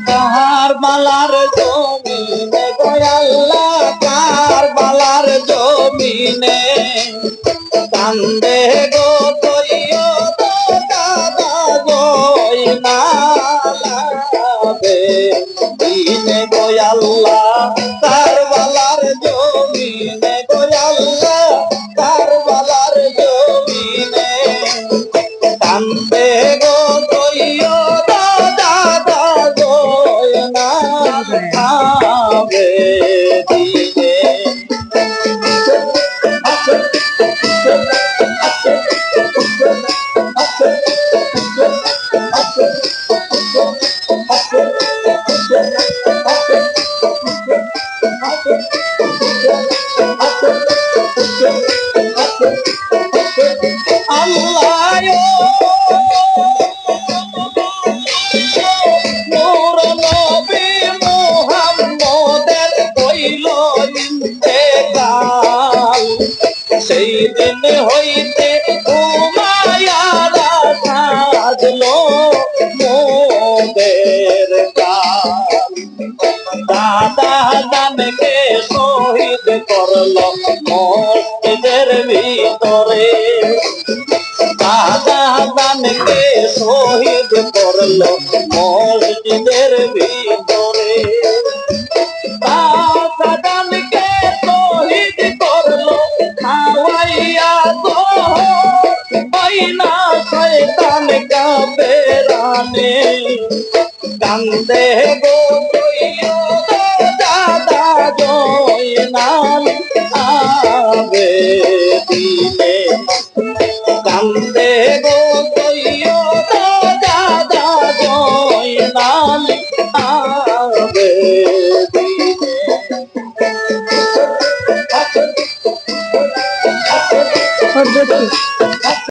কারবালার জমিনে গয়াল্লা কারবালার জমিনে কান্দে গো তৈয় দাদা জয়নালাবে দিনে গয়াল্লা কারবালার জমিনে গয়াল্লা কারবালার জমিনে কান্দে গো তৈয় সেই দিন হইতে উমায়ারা সাজলো মোদের গাল দাদা জানকে শহীদ করলো মসজিদের ভিতরে দাদা জানকে শহীদ করলো মসজিদের ভিতরে দাদা জানকে শহীদ করলো খাওয়াইয়া গো না শয়তান কাফেরানে কান্দে গো দাদা জয়নাল আবে দিনে কান্দে গো দাদা জয়নাল আবে দিনে